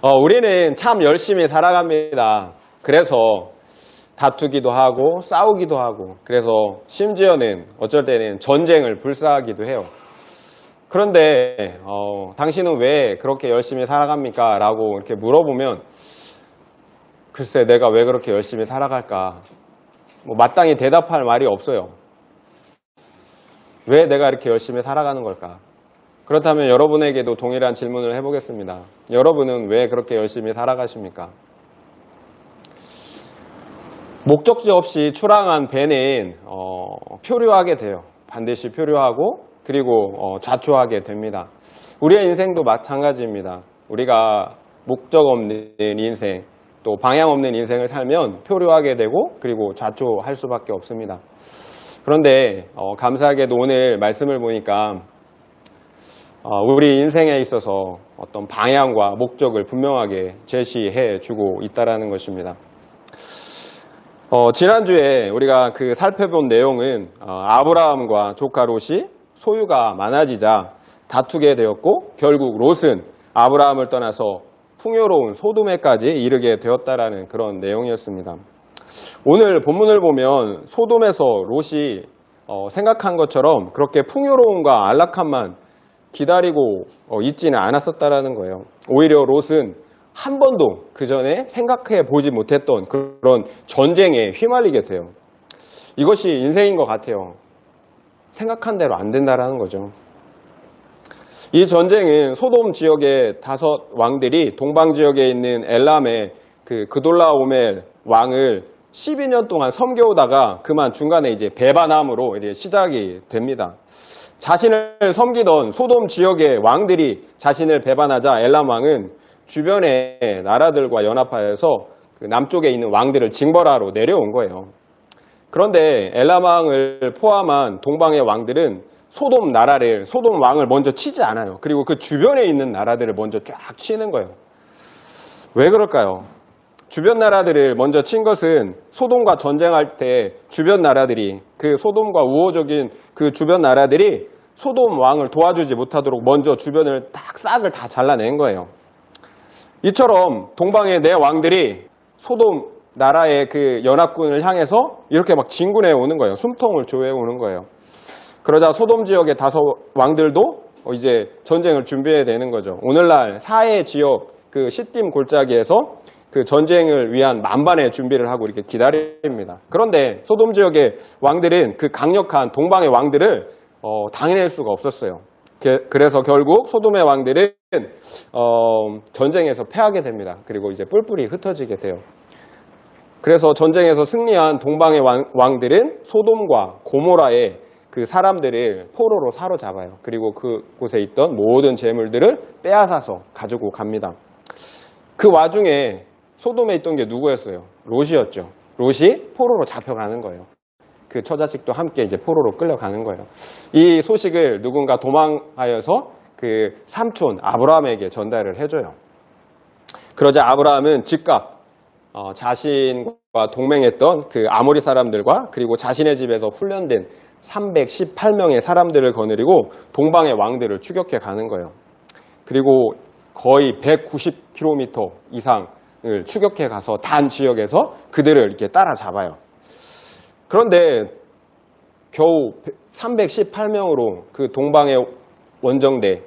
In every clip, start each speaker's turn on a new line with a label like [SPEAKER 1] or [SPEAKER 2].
[SPEAKER 1] 우리는 참 열심히 살아갑니다. 그래서 다투기도 하고 싸우기도 하고, 그래서 심지어는 어쩔 때는 전쟁을 불사하기도 해요. 그런데 당신은 왜 그렇게 열심히 살아갑니까? 라고 이렇게 물어보면 글쎄 내가 왜 그렇게 열심히 살아갈까? 마땅히 대답할 말이 없어요. 왜 내가 이렇게 열심히 살아가는 걸까? 그렇다면 여러분에게도 동일한 질문을 해보겠습니다. 여러분은 왜 그렇게 열심히 살아가십니까? 목적지 없이 출항한 배는 표류하게 돼요. 반드시 표류하고 그리고 좌초하게 됩니다. 우리의 인생도 마찬가지입니다. 우리가 목적 없는 인생, 또 방향 없는 인생을 살면 표류하게 되고 그리고 좌초할 수밖에 없습니다. 그런데 감사하게도 오늘 말씀을 보니까 우리 인생에 있어서 어떤 방향과 목적을 분명하게 제시해 주고 있다는 것입니다. 지난주에 우리가 살펴본 내용은 아브라함과 조카 롯이 소유가 많아지자 다투게 되었고 결국 롯은 아브라함을 떠나서 풍요로운 소돔에까지 이르게 되었다라는 그런 내용이었습니다. 오늘 본문을 보면 소돔에서 롯이 생각한 것처럼 그렇게 풍요로움과 안락함만 기다리고 있지는 않았었다라는 거예요. 오히려 롯은 한 번도 그 전에 생각해 보지 못했던 그런 전쟁에 휘말리게 돼요. 이것이 인생인 것 같아요. 생각한 대로 안 된다라는 거죠. 이 전쟁은 소돔 지역의 5 왕들이 동방 지역에 있는 엘람의 그돌라오멜 왕을 12년 동안 섬겨오다가 그만 중간에 이제 배반함으로 이제 시작이 됩니다. 자신을 섬기던 소돔 지역의 왕들이 자신을 배반하자 엘람 왕은 주변의 나라들과 연합하여서 남쪽에 있는 왕들을 징벌하러 내려온 거예요. 그런데 엘람 왕을 포함한 동방의 왕들은 소돔 왕을 먼저 치지 않아요. 그리고 그 주변에 있는 나라들을 먼저 쫙 치는 거예요. 왜 그럴까요? 주변 나라들을 먼저 친 것은 소돔과 전쟁할 때 주변 나라들이 소돔과 우호적인 그 주변 나라들이 소돔 왕을 도와주지 못하도록 먼저 주변을 싹을 다 잘라낸 거예요. 이처럼 동방의 4 왕들이 소돔 나라의 연합군을 향해서 이렇게 막 진군해 오는 거예요. 숨통을 조여 오는 거예요. 그러자 소돔 지역의 5 왕들도 이제 전쟁을 준비해야 되는 거죠. 오늘날 사해 지역 시딤 골짜기에서 전쟁을 위한 만반의 준비를 하고 이렇게 기다립니다. 그런데 소돔 지역의 왕들은 강력한 동방의 왕들을 당해낼 수가 없었어요. 그래서 결국 소돔의 왕들은 전쟁에서 패하게 됩니다. 그리고 이제 뿔뿔이 흩어지게 돼요. 그래서 전쟁에서 승리한 동방의 왕들은 소돔과 고모라의 사람들을 포로로 사로잡아요. 그리고 그곳에 있던 모든 재물들을 빼앗아서 가지고 갑니다. 그 와중에 소돔에 있던 게 누구였어요? 롯이었죠. 롯이 포로로 잡혀가는 거예요. 그 처자식도 함께 이제 포로로 끌려가는 거예요. 이 소식을 누군가 도망하여서 삼촌 아브라함에게 전달을 해줘요. 그러자 아브라함은 즉각 자신과 동맹했던 아모리 사람들과 그리고 자신의 집에서 훈련된 318명의 사람들을 거느리고 동방의 왕들을 추격해 가는 거예요. 그리고 거의 190km 이상을 추격해 가서 단 지역에서 그들을 이렇게 따라잡아요. 그런데 겨우 318명으로 동방의 원정대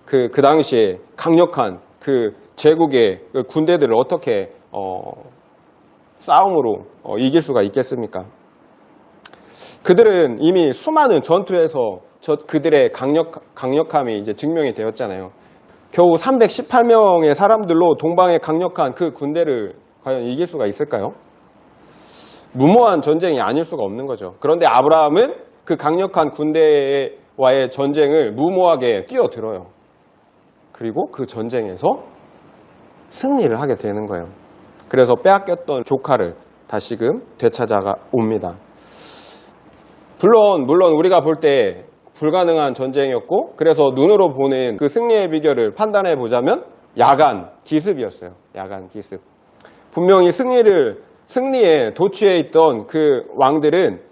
[SPEAKER 1] 그 당시에 강력한 제국의 군대들을 어떻게 싸움으로 이길 수가 있겠습니까? 그들은 이미 수많은 전투에서 그들의 강력함이 이제 증명이 되었잖아요. 겨우 318명의 사람들로 동방의 강력한 군대를 과연 이길 수가 있을까요? 무모한 전쟁이 아닐 수가 없는 거죠. 그런데 아브라함은 강력한 군대와의 전쟁을 무모하게 뛰어들어요. 그리고 그 전쟁에서 승리를 하게 되는 거예요. 그래서 빼앗겼던 조카를 다시금 되찾아가 옵니다. 물론 우리가 볼 때 불가능한 전쟁이었고, 그래서 눈으로 보는 승리의 비결을 판단해 보자면 야간 기습이었어요. 야간 기습. 분명히 승리에 도취해 있던 왕들은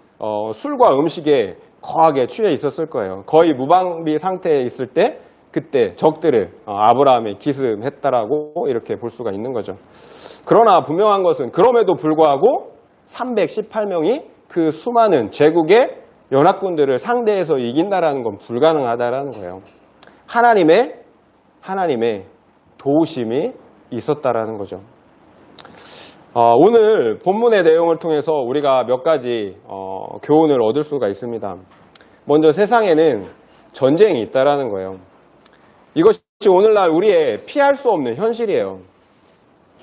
[SPEAKER 1] 술과 음식에 거하게 취해 있었을 거예요. 거의 무방비 상태에 있을 때 그때 적들을 아브라함에 기습했다라고 이렇게 볼 수가 있는 거죠. 그러나 분명한 것은 그럼에도 불구하고 318명이 그 수많은 제국의 연합군들을 상대해서 이긴다라는 건 불가능하다라는 거예요. 하나님의 도우심이 있었다라는 거죠. 오늘 본문의 내용을 통해서 우리가 몇 가지 교훈을 얻을 수가 있습니다. 먼저 세상에는 전쟁이 있다라는 거예요. 이것이 오늘날 우리의 피할 수 없는 현실이에요.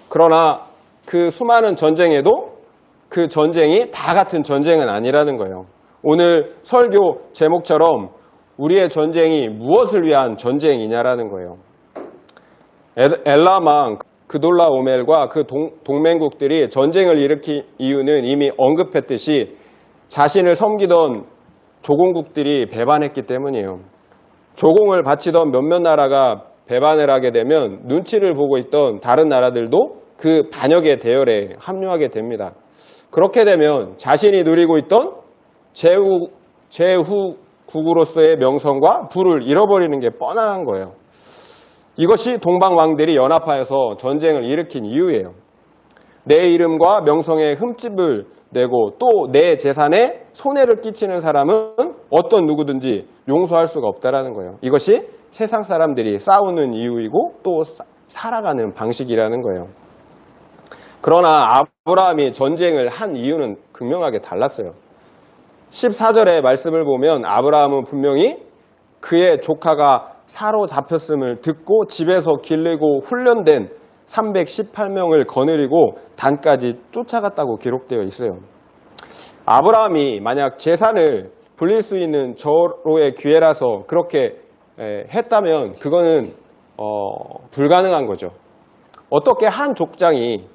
[SPEAKER 1] 그러나 그 수많은 전쟁에도 그 전쟁이 다 같은 전쟁은 아니라는 거예요. 오늘 설교 제목처럼 우리의 전쟁이 무엇을 위한 전쟁이냐라는 거예요. 엘라망, 그돌라오멜과 그 동맹국들이 전쟁을 일으킨 이유는 이미 언급했듯이 자신을 섬기던 조공국들이 배반했기 때문이에요. 조공을 바치던 몇몇 나라가 배반을 하게 되면 눈치를 보고 있던 다른 나라들도 그 반역의 대열에 합류하게 됩니다. 그렇게 되면 자신이 누리고 있던 제후국으로서의 명성과 부를 잃어버리는 게 뻔한 거예요. 이것이 동방왕들이 연합하여서 전쟁을 일으킨 이유예요. 내 이름과 명성에 흠집을 내고 또 내 재산에 손해를 끼치는 사람은 어떤 누구든지 용서할 수가 없다라는 거예요. 이것이 세상 사람들이 싸우는 이유이고 또 살아가는 방식이라는 거예요. 그러나 아브라함이 전쟁을 한 이유는 극명하게 달랐어요. 14절의 말씀을 보면 아브라함은 분명히 그의 조카가 사로잡혔음을 듣고 집에서 길르고 훈련된 318명을 거느리고 단까지 쫓아갔다고 기록되어 있어요. 아브라함이 만약 재산을 불릴 수 있는 저로의 기회라서 그렇게 했다면 그거는 불가능한 거죠. 어떻게 한 족장이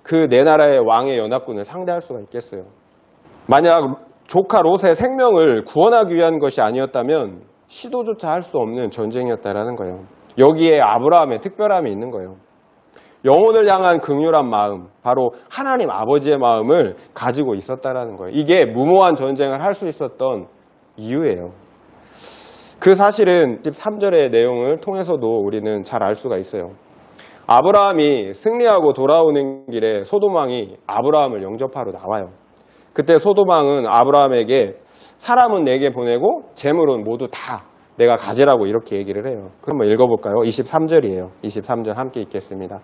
[SPEAKER 1] 그 네 나라의 왕의 연합군을 상대할 수가 있겠어요. 만약 조카 롯의 생명을 구원하기 위한 것이 아니었다면 시도조차 할 수 없는 전쟁이었다라는 거예요. 여기에 아브라함의 특별함이 있는 거예요. 영혼을 향한 긍휼한 마음, 바로 하나님 아버지의 마음을 가지고 있었다라는 거예요. 이게 무모한 전쟁을 할 수 있었던 이유예요. 그 사실은 13절의 내용을 통해서도 우리는 잘 알 수가 있어요. 아브라함이 승리하고 돌아오는 길에 소돔왕이 아브라함을 영접하러 나와요. 그때 소돔왕은 아브라함에게 사람은 내게 보내고 재물은 모두 다 내가 가지라고 이렇게 얘기를 해요. 그럼 한번 읽어볼까요? 23절이에요. 23절 함께 읽겠습니다.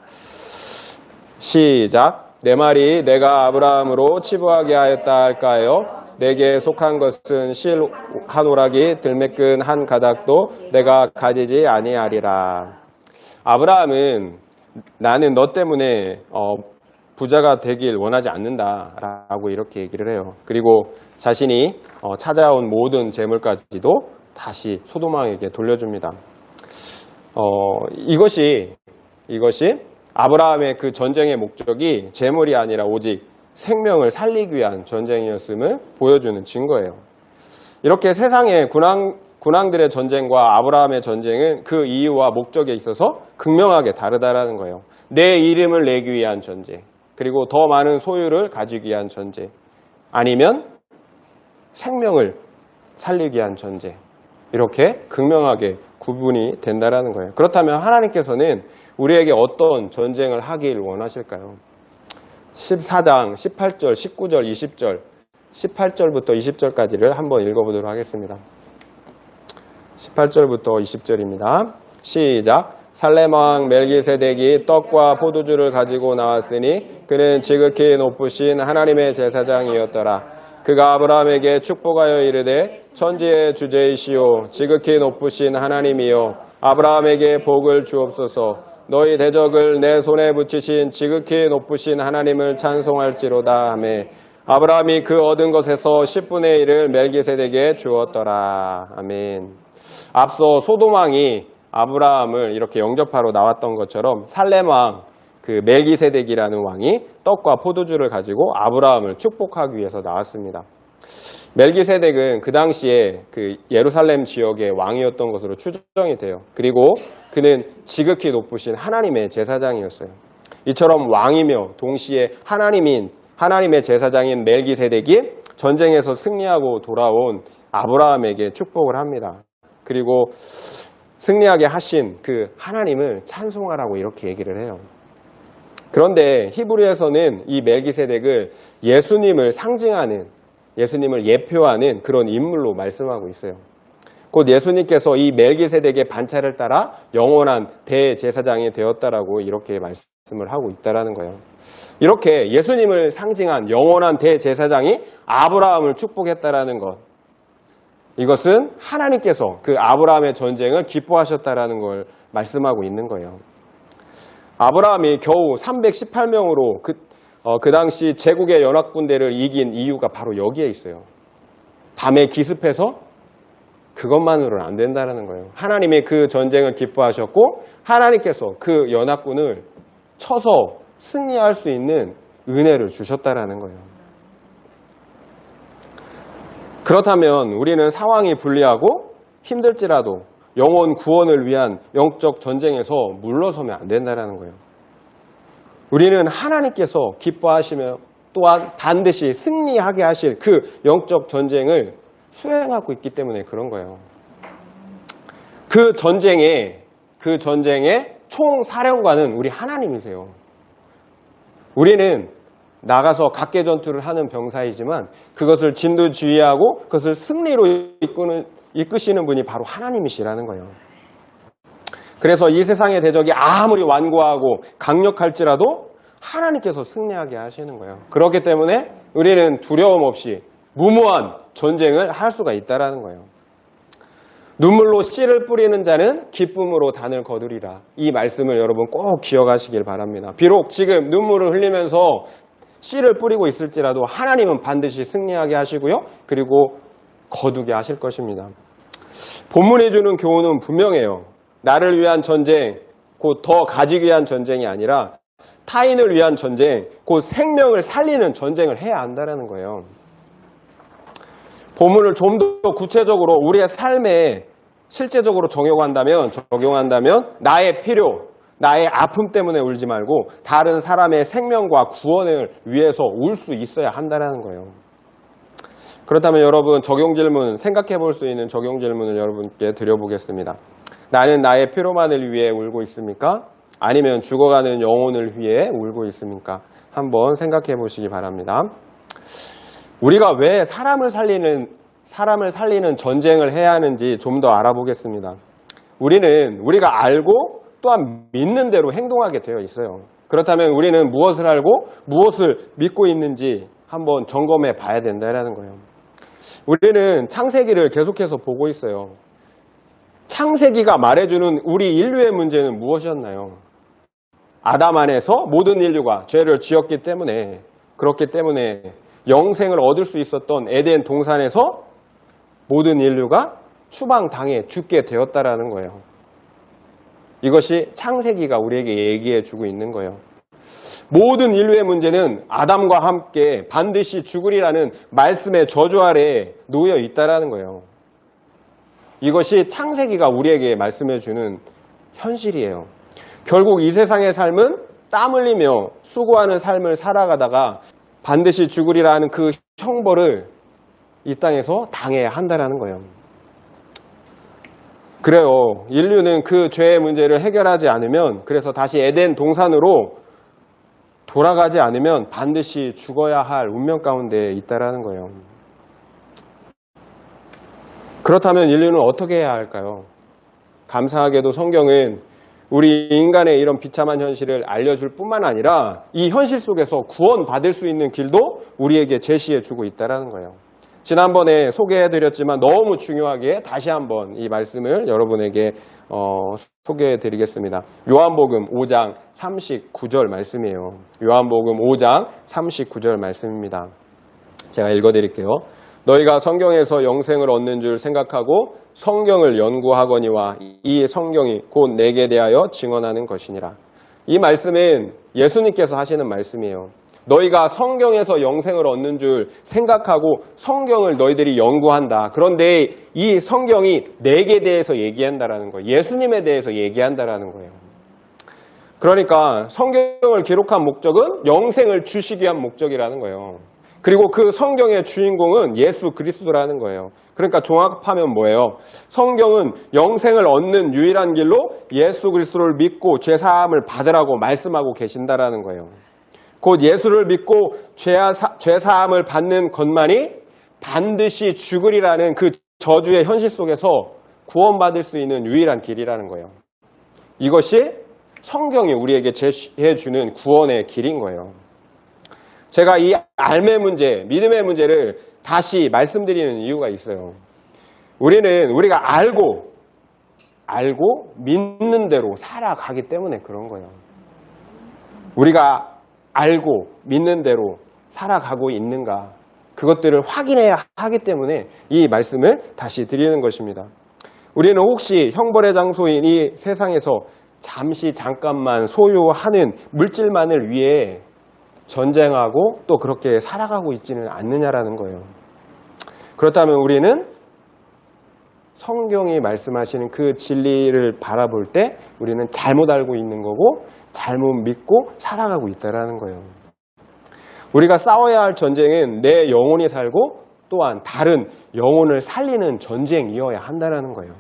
[SPEAKER 1] 시작. 내 말이 내가 아브라함으로 치부하게 하였다 할까요? 내게 속한 것은 실 한 오락이 들매끈 한 가닥도 내가 가지지 아니하리라. 아브라함은 나는 너 때문에 부자가 되길 원하지 않는다라고 이렇게 얘기를 해요. 그리고 자신이 찾아온 모든 재물까지도 다시 소돔왕에게 돌려줍니다. 이것이 아브라함의 그 전쟁의 목적이 재물이 아니라 오직 생명을 살리기 위한 전쟁이었음을 보여주는 증거예요. 이렇게 세상의 군왕들의 전쟁과 아브라함의 전쟁은 그 이유와 목적에 있어서 극명하게 다르다라는 거예요. 내 이름을 내기 위한 전쟁, 그리고 더 많은 소유를 가지기 위한 전쟁, 아니면 생명을 살리기 위한 전쟁, 이렇게 극명하게 구분이 된다라는 거예요. 그렇다면 하나님께서는 우리에게 어떤 전쟁을 하길 원하실까요? 14장 18절, 19절, 20절, 18절부터 20절까지를 한번 읽어보도록 하겠습니다. 18절부터 20절입니다. 시작. 살렘왕 멜기세덱이 떡과 포도주를 가지고 나왔으니 그는 지극히 높으신 하나님의 제사장이었더라. 그가 아브라함에게 축복하여 이르되 천지의 주제이시오 지극히 높으신 하나님이요 아브라함에게 복을 주옵소서. 너희 대적을 내 손에 붙이신 지극히 높으신 하나님을 찬송할지로다 하며 아브라함이 그 얻은 것에서 10분의 1을 멜기세덱에게 주었더라. 아멘. 앞서 소돔왕이 아브라함을 이렇게 영접하러 나왔던 것처럼 살렘왕 그 멜기세덱이라는 왕이 떡과 포도주를 가지고 아브라함을 축복하기 위해서 나왔습니다. 멜기세덱은 그 당시에 그 예루살렘 지역의 왕이었던 것으로 추정이 돼요. 그리고 그는 지극히 높으신 하나님의 제사장이었어요. 이처럼 왕이며 동시에 하나님의 제사장인 멜기세덱이 전쟁에서 승리하고 돌아온 아브라함에게 축복을 합니다. 그리고 승리하게 하신 그 하나님을 찬송하라고 이렇게 얘기를 해요. 그런데 히브리에서는 이 멜기세덱을 예수님을 상징하는, 예수님을 예표하는 그런 인물로 말씀하고 있어요. 곧 예수님께서 이 멜기세덱의 반차를 따라 영원한 대제사장이 되었다라고 이렇게 말씀을 하고 있다라는 거예요. 이렇게 예수님을 상징한 영원한 대제사장이 아브라함을 축복했다라는 것, 이것은 하나님께서 그 아브라함의 전쟁을 기뻐하셨다라는 걸 말씀하고 있는 거예요. 아브라함이 겨우 318명으로 그 당시 제국의 연합군대를 이긴 이유가 바로 여기에 있어요. 밤에 기습해서 그것만으로는 안 된다는 거예요. 하나님이 그 전쟁을 기뻐하셨고 하나님께서 그 연합군을 쳐서 승리할 수 있는 은혜를 주셨다라는 거예요. 그렇다면 우리는 상황이 불리하고 힘들지라도 영혼 구원을 위한 영적 전쟁에서 물러서면 안 된다는 거예요. 우리는 하나님께서 기뻐하시며 또한 반드시 승리하게 하실 그 영적 전쟁을 수행하고 있기 때문에 그런 거예요. 그 전쟁의 총사령관은 우리 하나님이세요. 우리는 나가서 각계 전투를 하는 병사이지만 그것을 진두지휘하고 그것을 승리로 이끄시는 분이 바로 하나님이시라는 거예요. 그래서 이 세상의 대적이 아무리 완고하고 강력할지라도 하나님께서 승리하게 하시는 거예요. 그렇기 때문에 우리는 두려움 없이 무모한 전쟁을 할 수가 있다는 거예요. 눈물로 씨를 뿌리는 자는 기쁨으로 단을 거두리라. 이 말씀을 여러분 꼭 기억하시길 바랍니다. 비록 지금 눈물을 흘리면서 씨를 뿌리고 있을지라도 하나님은 반드시 승리하게 하시고요. 그리고 거두게 하실 것입니다. 본문이 주는 교훈은 분명해요. 나를 위한 전쟁, 곧 더 가지기 위한 전쟁이 아니라 타인을 위한 전쟁, 곧 생명을 살리는 전쟁을 해야 한다는 거예요. 본문을 좀 더 구체적으로 우리의 삶에 실제적으로 적용한다면 나의 필요, 나의 아픔 때문에 울지 말고 다른 사람의 생명과 구원을 위해서 울 수 있어야 한다는 거예요. 그렇다면 여러분 적용 질문, 생각해 볼 수 있는 적용 질문을 여러분께 드려보겠습니다. 나는 나의 필요만을 위해 울고 있습니까? 아니면 죽어가는 영혼을 위해 울고 있습니까? 한번 생각해 보시기 바랍니다. 우리가 왜 사람을 살리는 전쟁을 해야 하는지 좀 더 알아보겠습니다. 우리가 알고 또한 믿는 대로 행동하게 되어 있어요. 그렇다면 우리는 무엇을 알고 무엇을 믿고 있는지 한번 점검해 봐야 된다는 거예요. 우리는 창세기를 계속해서 보고 있어요. 창세기가 말해주는 우리 인류의 문제는 무엇이었나요? 아담 안에서 모든 인류가 죄를 지었기 때문에, 그렇기 때문에 영생을 얻을 수 있었던 에덴 동산에서 모든 인류가 추방당해 죽게 되었다라는 거예요. 이것이 창세기가 우리에게 얘기해 주고 있는 거예요. 모든 인류의 문제는 아담과 함께 반드시 죽으리라는 말씀의 저주 아래에 놓여 있다라는 거예요. 이것이 창세기가 우리에게 말씀해 주는 현실이에요. 결국 이 세상의 삶은 땀 흘리며 수고하는 삶을 살아가다가 반드시 죽으리라는 그 형벌을 이 땅에서 당해야 한다는 거예요. 그래요. 인류는 그 죄의 문제를 해결하지 않으면, 그래서 다시 에덴 동산으로 돌아가지 않으면 반드시 죽어야 할 운명 가운데 있다라는 거예요. 그렇다면 인류는 어떻게 해야 할까요? 감사하게도 성경은 우리 인간의 이런 비참한 현실을 알려줄 뿐만 아니라 이 현실 속에서 구원받을 수 있는 길도 우리에게 제시해주고 있다는 거예요. 지난번에 소개해드렸지만 너무 중요하게 다시 한번 이 말씀을 여러분에게 소개해드리겠습니다. 요한복음 5장 39절 말씀이에요. 요한복음 5장 39절 말씀입니다. 제가 읽어드릴게요. 너희가 성경에서 영생을 얻는 줄 생각하고 성경을 연구하거니와 이 성경이 곧 내게 대하여 증언하는 것이니라. 이 말씀은 예수님께서 하시는 말씀이에요. 너희가 성경에서 영생을 얻는 줄 생각하고 성경을 너희들이 연구한다. 그런데 이 성경이 내게 대해서 얘기한다라는 거예요. 예수님에 대해서 얘기한다라는 거예요. 그러니까 성경을 기록한 목적은 영생을 주시기 위한 목적이라는 거예요. 그리고 그 성경의 주인공은 예수 그리스도라는 거예요. 그러니까 종합하면 뭐예요? 성경은 영생을 얻는 유일한 길로 예수 그리스도를 믿고 죄사함을 받으라고 말씀하고 계신다라는 거예요. 곧 예수를 믿고 죄사함을 받는 것만이 반드시 죽으리라는 그 저주의 현실 속에서 구원받을 수 있는 유일한 길이라는 거예요. 이것이 성경이 우리에게 제시해 주는 구원의 길인 거예요. 제가 이 삶의 문제, 믿음의 문제를 다시 말씀드리는 이유가 있어요. 우리가 알고 믿는 대로 살아가기 때문에 그런 거예요. 우리가 알고 믿는 대로 살아가고 있는가, 그것들을 확인해야 하기 때문에 이 말씀을 다시 드리는 것입니다. 우리는 혹시 형벌의 장소인 이 세상에서 잠깐만 소유하는 물질만을 위해 전쟁하고 또 그렇게 살아가고 있지는 않느냐라는 거예요. 그렇다면 우리는 성경이 말씀하시는 그 진리를 바라볼 때 우리는 잘못 알고 있는 거고 잘못 믿고 살아가고 있다는 거예요. 우리가 싸워야 할 전쟁은 내 영혼이 살고 또한 다른 영혼을 살리는 전쟁이어야 한다는 거예요.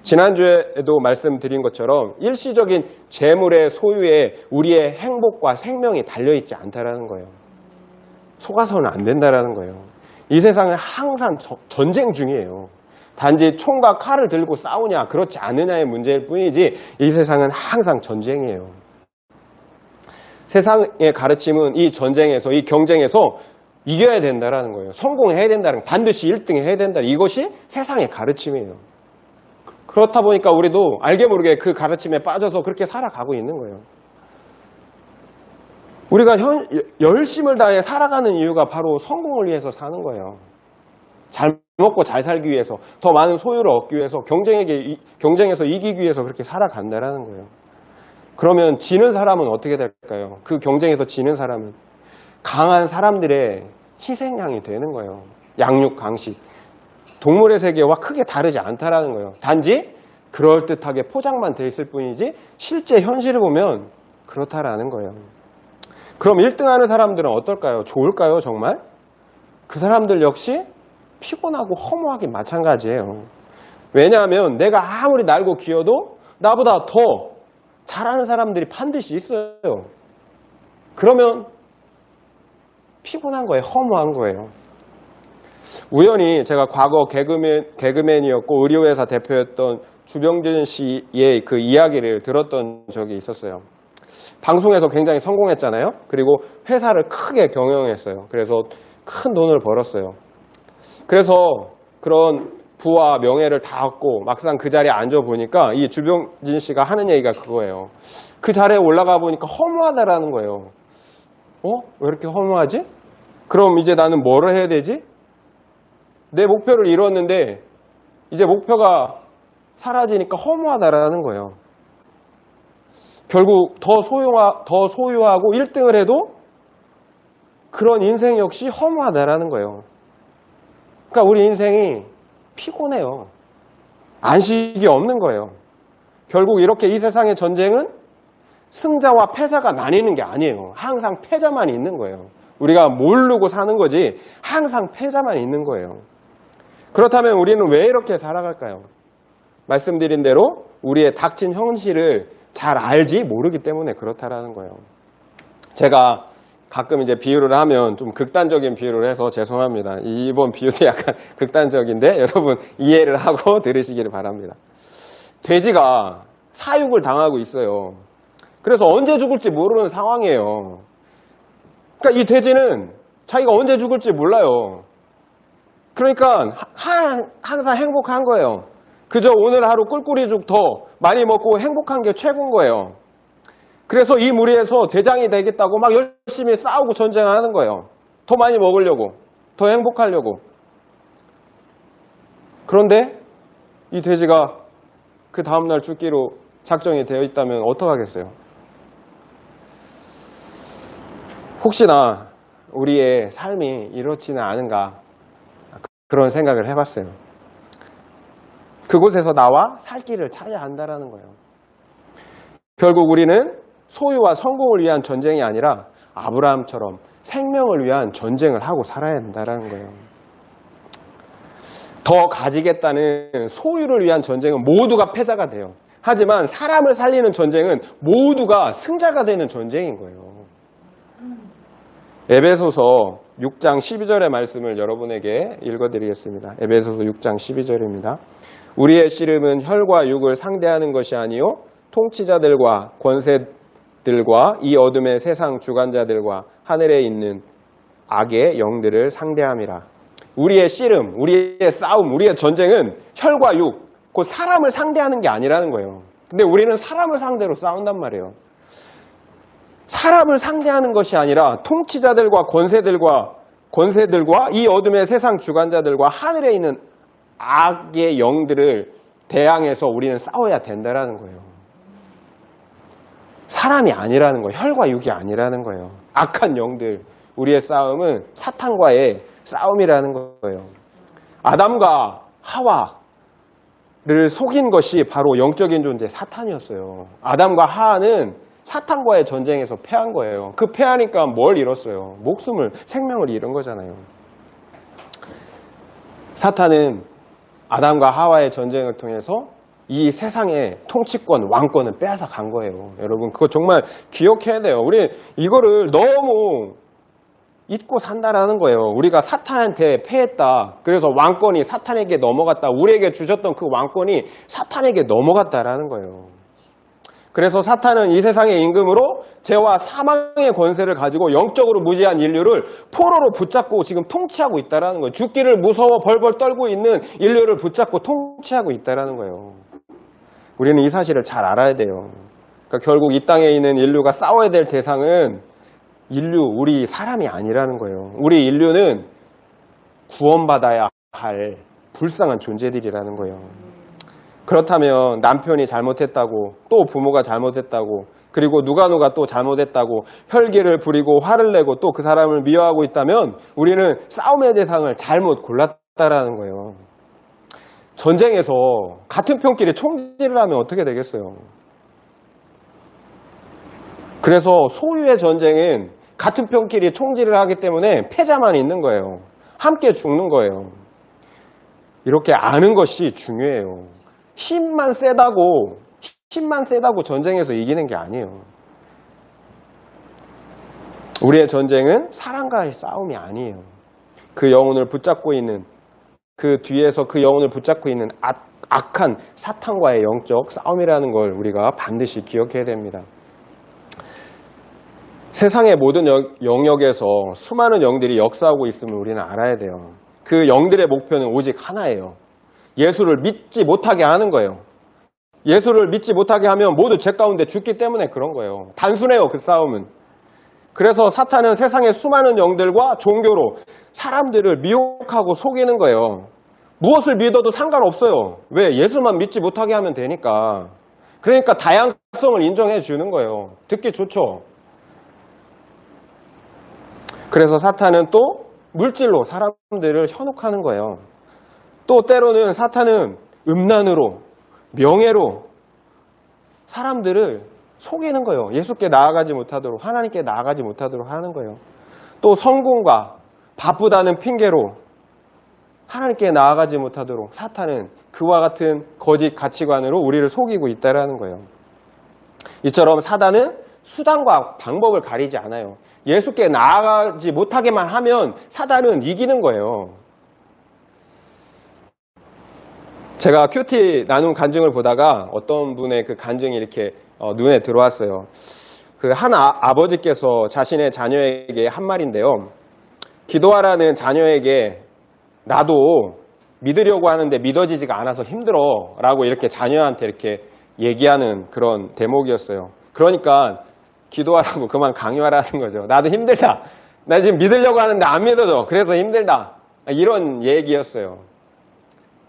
[SPEAKER 1] 지난주에도 말씀드린 것처럼 일시적인 재물의 소유에 우리의 행복과 생명이 달려있지 않다라는 거예요. 속아서는 안 된다라는 거예요. 이 세상은 항상 전쟁 중이에요. 단지 총과 칼을 들고 싸우냐 그렇지 않느냐의 문제일 뿐이지 이 세상은 항상 전쟁이에요. 세상의 가르침은 이 전쟁에서, 이 경쟁에서 이겨야 된다라는 거예요. 성공해야 된다는 거예요. 반드시 1등 해야 된다. 이것이 세상의 가르침이에요. 그렇다 보니까 우리도 알게 모르게 그 가르침에 빠져서 그렇게 살아가고 있는 거예요. 우리가 열심을 다해 살아가는 이유가 바로 성공을 위해서 사는 거예요. 잘 먹고 잘 살기 위해서, 더 많은 소유를 얻기 위해서, 경쟁에서 이기기 위해서 그렇게 살아간다는 거예요. 그러면 지는 사람은 어떻게 될까요? 그 경쟁에서 지는 사람은 강한 사람들의 희생양이 되는 거예요. 양육, 강식. 동물의 세계와 크게 다르지 않다라는 거예요. 단지 그럴듯하게 포장만 돼 있을 뿐이지 실제 현실을 보면 그렇다라는 거예요. 그럼 1등하는 사람들은 어떨까요? 좋을까요, 정말? 그 사람들 역시 피곤하고 허무하기 마찬가지예요. 왜냐하면 내가 아무리 날고 기어도 나보다 더 잘하는 사람들이 반드시 있어요. 그러면 피곤한 거예요. 허무한 거예요. 우연히 제가 과거 개그맨이었고 의료회사 대표였던 주병진 씨의 그 이야기를 들었던 적이 있었어요. 방송에서 굉장히 성공했잖아요. 그리고 회사를 크게 경영했어요. 그래서 큰 돈을 벌었어요. 그래서 그런 부와 명예를 다 얻고 막상 그 자리에 앉아보니까 이 주병진 씨가 하는 얘기가 그거예요. 그 자리에 올라가 보니까 허무하다라는 거예요. 왜 이렇게 허무하지? 그럼 이제 나는 뭐를 해야 되지? 내 목표를 이뤘는데 이제 목표가 사라지니까 허무하다라는 거예요. 결국 더 소유하고 1등을 해도 그런 인생 역시 허무하다라는 거예요. 그러니까 우리 인생이 피곤해요. 안식이 없는 거예요. 결국 이렇게 이 세상의 전쟁은 승자와 패자가 나뉘는 게 아니에요. 항상 패자만 있는 거예요. 우리가 모르고 사는 거지 항상 패자만 있는 거예요. 그렇다면 우리는 왜 이렇게 살아갈까요? 말씀드린 대로 우리의 닥친 현실을 잘 알지 모르기 때문에 그렇다라는 거예요. 제가 가끔 이제 비유를 하면 좀 극단적인 비유를 해서 죄송합니다. 이번 비유도 약간 극단적인데 여러분 이해를 하고 들으시기를 바랍니다. 돼지가 사육을 당하고 있어요. 그래서 언제 죽을지 모르는 상황이에요. 그러니까 이 돼지는 자기가 언제 죽을지 몰라요. 그러니까 항상 행복한 거예요. 그저 오늘 하루 꿀꿀이죽 더 많이 먹고 행복한 게 최고인 거예요. 그래서 이 무리에서 대장이 되겠다고 막 열심히 싸우고 전쟁하는 거예요. 더 많이 먹으려고, 더 행복하려고. 그런데 이 돼지가 그 다음날 죽기로 작정이 되어 있다면 어떡하겠어요? 혹시나 우리의 삶이 이렇지는 않은가 그런 생각을 해봤어요. 그곳에서 나와 살 길을 찾아야 한다는 거예요. 결국 우리는 소유와 성공을 위한 전쟁이 아니라 아브라함처럼 생명을 위한 전쟁을 하고 살아야 된다는 거예요. 더 가지겠다는 소유를 위한 전쟁은 모두가 패자가 돼요. 하지만 사람을 살리는 전쟁은 모두가 승자가 되는 전쟁인 거예요. 에베소서 6장 12절의 말씀을 여러분에게 읽어드리겠습니다. 에베소서 6장 12절입니다. 우리의 씨름은 혈과 육을 상대하는 것이 아니요 통치자들과 권세들과 이 어둠의 세상 주관자들과 하늘에 있는 악의 영들을 상대함이라. 우리의 씨름, 우리의 싸움, 우리의 전쟁은 혈과 육, 그 사람을 상대하는 게 아니라는 거예요. 근데 우리는 사람을 상대로 싸운단 말이에요. 사람을 상대하는 것이 아니라 통치자들과 권세들과 이 어둠의 세상 주관자들과 하늘에 있는 악의 영들을 대항해서 우리는 싸워야 된다라는 거예요. 사람이 아니라는 거예요. 혈과 육이 아니라는 거예요. 악한 영들. 우리의 싸움은 사탄과의 싸움이라는 거예요. 아담과 하와를 속인 것이 바로 영적인 존재 사탄이었어요. 아담과 하와는 사탄과의 전쟁에서 패한 거예요. 그 패하니까 뭘 잃었어요? 목숨을, 생명을 잃은 거잖아요. 사탄은 아담과 하와의 전쟁을 통해서 이 세상의 통치권, 왕권을 빼앗아 간 거예요. 여러분, 그거 정말 기억해야 돼요. 우리 이거를 너무 잊고 산다라는 거예요. 우리가 사탄한테 패했다. 그래서 왕권이 사탄에게 넘어갔다. 우리에게 주셨던 그 왕권이 사탄에게 넘어갔다라는 거예요. 그래서 사탄은 이 세상의 임금으로 죄와 사망의 권세를 가지고 영적으로 무지한 인류를 포로로 붙잡고 지금 통치하고 있다는 거예요. 죽기를 무서워 벌벌 떨고 있는 인류를 붙잡고 통치하고 있다는 거예요. 우리는 이 사실을 잘 알아야 돼요. 그러니까 결국 이 땅에 있는 인류가 싸워야 될 대상은 우리 사람이 아니라는 거예요. 우리 인류는 구원받아야 할 불쌍한 존재들이라는 거예요. 그렇다면 남편이 잘못했다고, 또 부모가 잘못했다고, 그리고 누가 또 잘못했다고 혈기를 부리고 화를 내고 또 그 사람을 미워하고 있다면 우리는 싸움의 대상을 잘못 골랐다라는 거예요. 전쟁에서 같은 편끼리 총질을 하면 어떻게 되겠어요? 그래서 소유의 전쟁은 같은 편끼리 총질을 하기 때문에 패자만 있는 거예요. 함께 죽는 거예요. 이렇게 아는 것이 중요해요. 힘만 세다고 전쟁에서 이기는 게 아니에요. 우리의 전쟁은 사람과의 싸움이 아니에요. 그 영혼을 붙잡고 있는, 그 뒤에서 그 영혼을 붙잡고 있는 악한 사탄과의 영적 싸움이라는 걸 우리가 반드시 기억해야 됩니다. 세상의 모든 영역에서 수많은 영들이 역사하고 있음을 우리는 알아야 돼요. 그 영들의 목표는 오직 하나예요. 예수를 믿지 못하게 하는 거예요. 예수를 믿지 못하게 하면 모두 죄 가운데 죽기 때문에 그런 거예요. 단순해요, 그 싸움은. 그래서 사탄은 세상의 수많은 영들과 종교로 사람들을 미혹하고 속이는 거예요. 무엇을 믿어도 상관없어요. 왜? 예수만 믿지 못하게 하면 되니까. 그러니까 다양성을 인정해 주는 거예요. 듣기 좋죠? 그래서 사탄은 또 물질로 사람들을 현혹하는 거예요. 또 때로는 사탄은 음란으로, 명예로 사람들을 속이는 거예요. 예수께 나아가지 못하도록, 하나님께 나아가지 못하도록 하는 거예요. 또 성공과 바쁘다는 핑계로 하나님께 나아가지 못하도록 사탄은 그와 같은 거짓 가치관으로 우리를 속이고 있다는 거예요. 이처럼 사단은 수단과 방법을 가리지 않아요. 예수께 나아가지 못하게만 하면 사단은 이기는 거예요. 제가 큐티 나눔 간증을 보다가 어떤 분의 그 간증이 이렇게 눈에 들어왔어요. 그 한 아버지께서 자신의 자녀에게 한 말인데요. 기도하라는 자녀에게 나도 믿으려고 하는데 믿어지지가 않아서 힘들어 라고 이렇게 자녀한테 이렇게 얘기하는 그런 대목이었어요. 그러니까 기도하라고 그만 강요하라는 거죠. 나도 힘들다. 나 지금 믿으려고 하는데 안 믿어져. 그래서 힘들다. 이런 얘기였어요.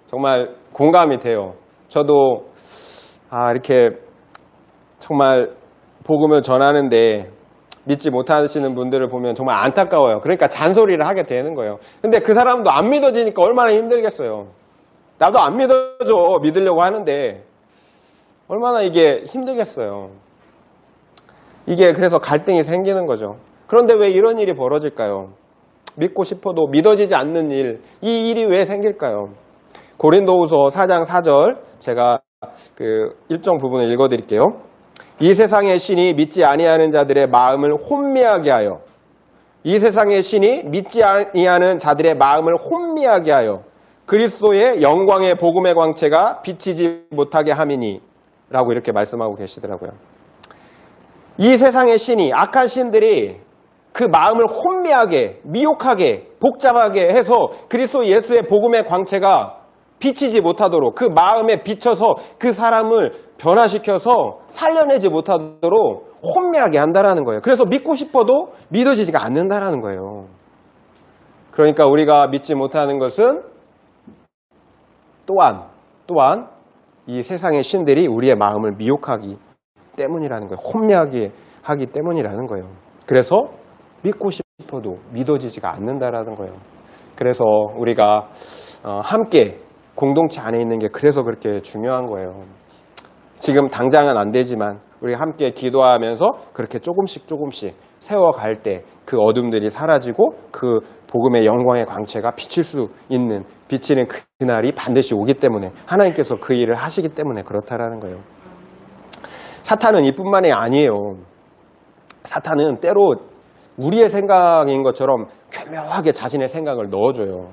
[SPEAKER 1] 정말 공감이 돼요. 저도 이렇게 정말 복음을 전하는데 믿지 못하시는 분들을 보면 정말 안타까워요. 그러니까 잔소리를 하게 되는 거예요. 근데 그 사람도 안 믿어지니까 얼마나 힘들겠어요. 나도 안 믿어줘. 믿으려고 하는데 얼마나 이게 힘들겠어요. 이게 그래서 갈등이 생기는 거죠. 그런데 왜 이런 일이 벌어질까요? 믿고 싶어도 믿어지지 않는 일, 이 일이 왜 생길까요? 고린도후서 4장 4절 제가 그 일정 부분을 읽어드릴게요. 이 세상의 신이 믿지 아니하는 자들의 마음을 혼미하게 하여, 이 세상의 신이 믿지 아니하는 자들의 마음을 혼미하게 하여 그리스도의 영광의 복음의 광채가 비치지 못하게 함이니 라고 이렇게 말씀하고 계시더라고요. 이 세상의 신이, 악한 신들이 그 마음을 혼미하게, 미혹하게, 복잡하게 해서 그리스도 예수의 복음의 광채가 비치지 못하도록, 그 마음에 비춰서 그 사람을 변화시켜서 살려내지 못하도록 혼미하게 한다라는 거예요. 그래서 믿고 싶어도 믿어지지가 않는다라는 거예요. 그러니까 우리가 믿지 못하는 것은 또한 이 세상의 신들이 우리의 마음을 미혹하기 때문이라는 거예요. 혼미하게 하기 때문이라는 거예요. 그래서 믿고 싶어도 믿어지지가 않는다라는 거예요. 그래서 우리가 함께 공동체 안에 있는 게 그래서 그렇게 중요한 거예요. 지금 당장은 안 되지만 우리 함께 기도하면서 그렇게 조금씩 세워갈 때 그 어둠들이 사라지고 그 복음의 영광의 광채가 비칠 수 있는, 비치는 그날이 반드시 오기 때문에, 하나님께서 그 일을 하시기 때문에 그렇다라는 거예요. 사탄은 이뿐만이 아니에요. 사탄은 때로 우리의 생각인 것처럼 교묘하게 자신의 생각을 넣어줘요.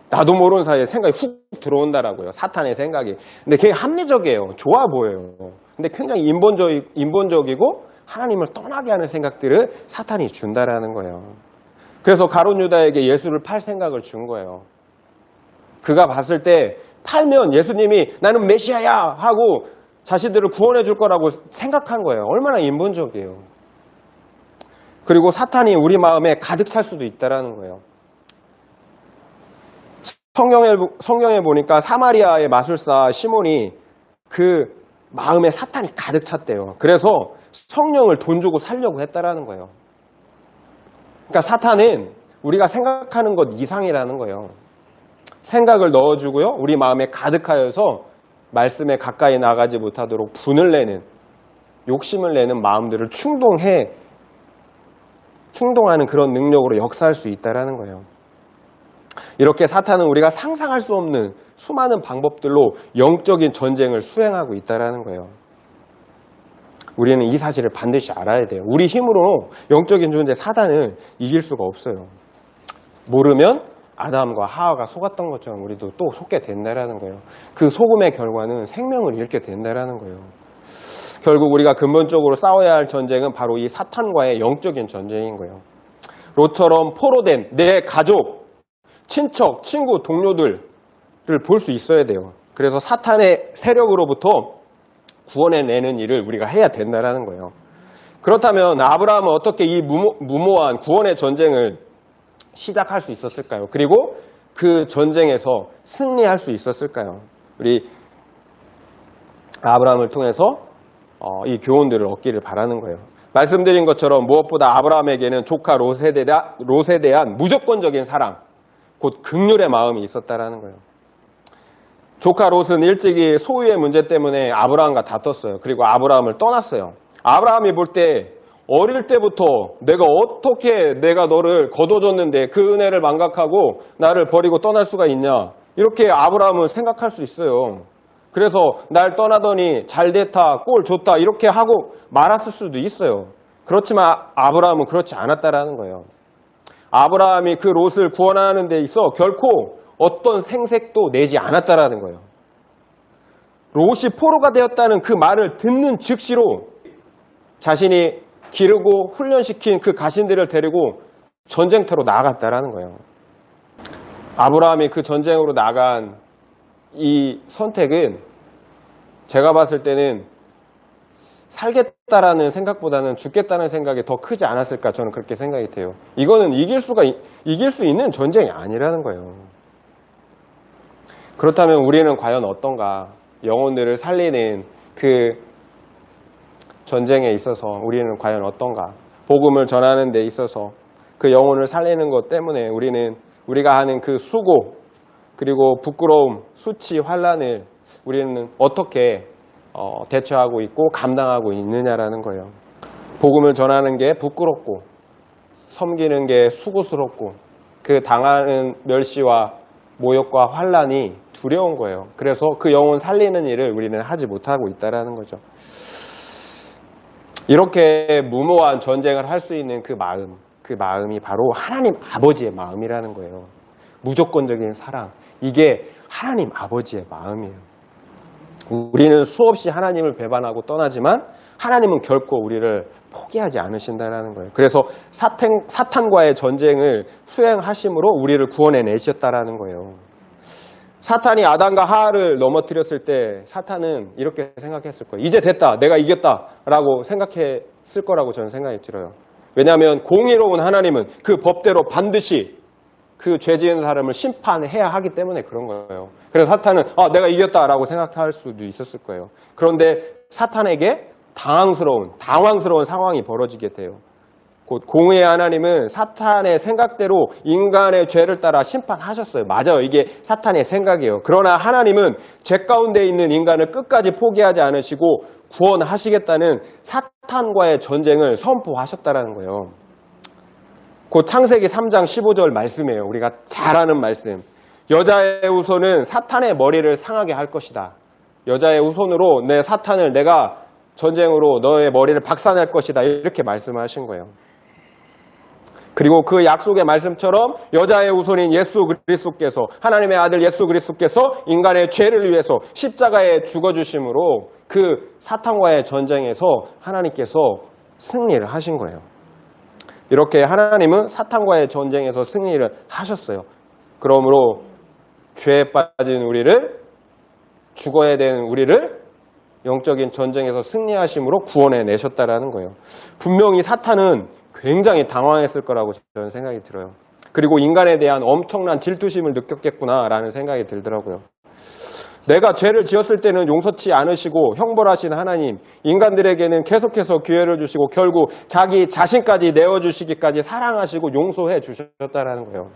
[SPEAKER 1] 나도 모르는 사이에 생각이 훅 들어온다라고요. 사탄의 생각이. 근데 그게 합리적이에요. 좋아 보여요. 근데 굉장히 인본적이고 하나님을 떠나게 하는 생각들을 사탄이 준다라는 거예요. 그래서 가룟 유다에게 예수를 팔 생각을 준 거예요. 그가 봤을 때 팔면 예수님이 나는 메시아야 하고 자신들을 구원해 줄 거라고 생각한 거예요. 얼마나 인본적이에요. 그리고 사탄이 우리 마음에 가득 찰 수도 있다라는 거예요. 성경에 보니까 사마리아의 마술사 시몬이 그 마음에 사탄이 가득 찼대요. 그래서 성령을 돈 주고 살려고 했다라는 거예요. 그러니까 사탄은 우리가 생각하는 것 이상이라는 거예요. 생각을 넣어주고요. 우리 마음에 가득하여서 말씀에 가까이 나가지 못하도록 분을 내는, 욕심을 내는 마음들을 충동하는 그런 능력으로 역사할 수 있다라는 거예요. 이렇게 사탄은 우리가 상상할 수 없는 수많은 방법들로 영적인 전쟁을 수행하고 있다라는 거예요. 우리는 이 사실을 반드시 알아야 돼요. 우리 힘으로 영적인 존재 사단을 이길 수가 없어요. 모르면 아담과 하와가 속았던 것처럼 우리도 또 속게 된다라는 거예요. 그 속음의 결과는 생명을 잃게 된다라는 거예요. 결국 우리가 근본적으로 싸워야 할 전쟁은 바로 이 사탄과의 영적인 전쟁인 거예요. 롯처럼 포로된 내 가족, 친척, 친구, 동료들을 볼 수 있어야 돼요. 그래서 사탄의 세력으로부터 구원해내는 일을 우리가 해야 된다는 거예요. 그렇다면 아브라함은 어떻게 이 무모한 구원의 전쟁을 시작할 수 있었을까요? 그리고 그 전쟁에서 승리할 수 있었을까요? 우리 아브라함을 통해서 이 교훈들을 얻기를 바라는 거예요. 말씀드린 것처럼 무엇보다 아브라함에게는 조카 롯에 대한 무조건적인 사랑, 곧 긍휼의 마음이 있었다라는 거예요. 조카 롯은 일찍이 소유의 문제 때문에 아브라함과 다퉜어요. 그리고 아브라함을 떠났어요. 아브라함이 볼 때 어릴 때부터 내가 너를 거둬줬는데 그 은혜를 망각하고 나를 버리고 떠날 수가 있냐, 이렇게 아브라함은 생각할 수 있어요. 그래서 날 떠나더니 잘 됐다, 꼴 좋다 이렇게 하고 말았을 수도 있어요. 그렇지만 아브라함은 그렇지 않았다라는 거예요. 아브라함이 그 롯을 구원하는 데 있어 결코 어떤 생색도 내지 않았다라는 거예요. 롯이 포로가 되었다는 그 말을 듣는 즉시로 자신이 기르고 훈련시킨 그 가신들을 데리고 전쟁터로 나아갔다라는 거예요. 아브라함이 그 전쟁으로 나간 이 선택은 제가 봤을 때는 살겠다라는 생각보다는 죽겠다는 생각이 더 크지 않았을까, 저는 그렇게 생각이 돼요. 이거는 이길 수 있는 전쟁이 아니라는 거예요. 그렇다면 우리는 과연 어떤가? 영혼들을 살리는 그 전쟁에 있어서 우리는 과연 어떤가? 복음을 전하는 데 있어서 그 영혼을 살리는 것 때문에 우리가 하는 그 수고, 그리고 부끄러움, 수치, 환난을 우리는 어떻게 대처하고 있고 감당하고 있느냐라는 거예요. 복음을 전하는 게 부끄럽고 섬기는 게 수고스럽고 그 당하는 멸시와 모욕과 환난이 두려운 거예요. 그래서 그 영혼 살리는 일을 우리는 하지 못하고 있다는 거죠. 이렇게 무모한 전쟁을 할 수 있는 그 마음이 바로 하나님 아버지의 마음이라는 거예요. 무조건적인 사랑, 이게 하나님 아버지의 마음이에요. 우리는 수없이 하나님을 배반하고 떠나지만 하나님은 결코 우리를 포기하지 않으신다는 거예요. 그래서 사탄과의 전쟁을 수행하심으로 우리를 구원해 내셨다는 거예요. 사탄이 아담과 하와를 넘어뜨렸을 때 사탄은 이렇게 생각했을 거예요. 이제 됐다, 내가 이겼다라고 생각했을 거라고 저는 생각이 들어요. 왜냐하면 공의로운 하나님은 그 법대로 반드시 그 죄 지은 사람을 심판해야 하기 때문에 그런 거예요. 그래서 사탄은 내가 이겼다라고 생각할 수도 있었을 거예요. 그런데 사탄에게 당황스러운 상황이 벌어지게 돼요. 곧 공의의 하나님은 사탄의 생각대로 인간의 죄를 따라 심판하셨어요. 맞아요. 이게 사탄의 생각이에요. 그러나 하나님은 죄 가운데 있는 인간을 끝까지 포기하지 않으시고 구원하시겠다는 사탄과의 전쟁을 선포하셨다는 거예요. 곧 창세기 3장 15절 말씀이에요. 우리가 잘 아는 말씀. 여자의 후손은 사탄의 머리를 상하게 할 것이다. 여자의 후손으로 사탄을 내가 전쟁으로 너의 머리를 박살낼 것이다. 이렇게 말씀하신 거예요. 그리고 그 약속의 말씀처럼 여자의 후손인 예수 그리스도께서, 하나님의 아들 예수 그리스도께서 인간의 죄를 위해서 십자가에 죽어주심으로 그 사탄과의 전쟁에서 하나님께서 승리를 하신 거예요. 이렇게 하나님은 사탄과의 전쟁에서 승리를 하셨어요. 그러므로 죄에 빠진 우리를, 죽어야 되는 우리를 영적인 전쟁에서 승리하심으로 구원해 내셨다라는 거예요. 분명히 사탄은 굉장히 당황했을 거라고 저는 생각이 들어요. 그리고 인간에 대한 엄청난 질투심을 느꼈겠구나라는 생각이 들더라고요. 내가 죄를 지었을 때는 용서치 않으시고 형벌하신 하나님, 인간들에게는 계속해서 기회를 주시고 결국 자기 자신까지 내어주시기까지 사랑하시고 용서해 주셨다라는 거예요.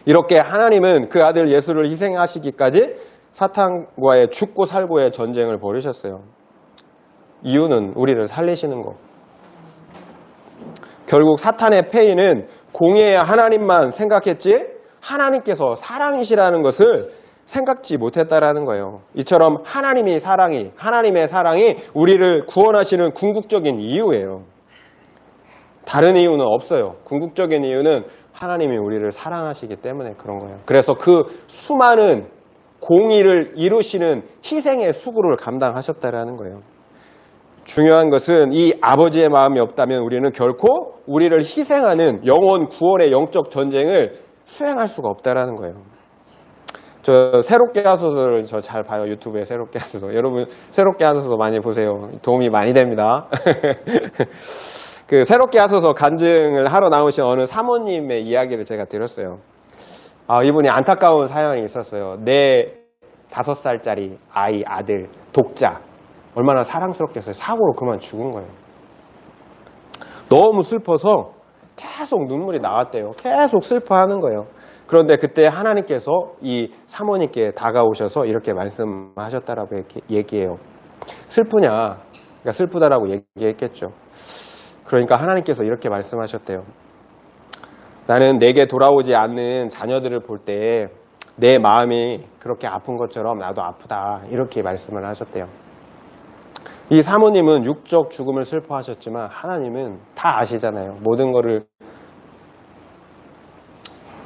[SPEAKER 1] 이렇게 하나님은 그 아들 예수를 희생하시기까지 사탄과의 죽고 살고의 전쟁을 벌이셨어요. 이유는 우리를 살리시는 거. 결국 사탄의 패인은 공의의 하나님만 생각했지 하나님께서 사랑이시라는 것을 생각지 못했다라는 거예요. 이처럼 하나님의 사랑이 우리를 구원하시는 궁극적인 이유예요. 다른 이유는 없어요. 궁극적인 이유는 하나님이 우리를 사랑하시기 때문에 그런 거예요. 그래서 그 수많은 공의를 이루시는 희생의 수고를 감당하셨다라는 거예요. 중요한 것은 이 아버지의 마음이 없다면 우리는 결코 우리를 희생하는 영혼 구원의 영적 전쟁을 수행할 수가 없다라는 거예요. 저 새롭게 하소서를 저 잘 봐요. 유튜브에 새롭게 하소서. 여러분 새롭게 하소서 많이 보세요. 도움이 많이 됩니다. 그 새롭게 하소서 간증을 하러 나오신 어느 사모님의 이야기를 제가 들었어요. 이분이 안타까운 사연이 있었어요. 내 5살짜리 아들, 독자. 얼마나 사랑스럽겠어요. 사고로 그만 죽은 거예요. 너무 슬퍼서 계속 눈물이 나왔대요. 계속 슬퍼하는 거예요. 그런데 그때 하나님께서 이 사모님께 다가오셔서 이렇게 말씀하셨다라고 얘기해요. 슬프냐? 그러니까 슬프다라고 얘기했겠죠. 그러니까 하나님께서 이렇게 말씀하셨대요. 나는 내게 돌아오지 않는 자녀들을 볼 때 내 마음이 그렇게 아픈 것처럼 나도 아프다. 이렇게 말씀을 하셨대요. 이 사모님은 육적 죽음을 슬퍼하셨지만 하나님은 다 아시잖아요. 모든 거를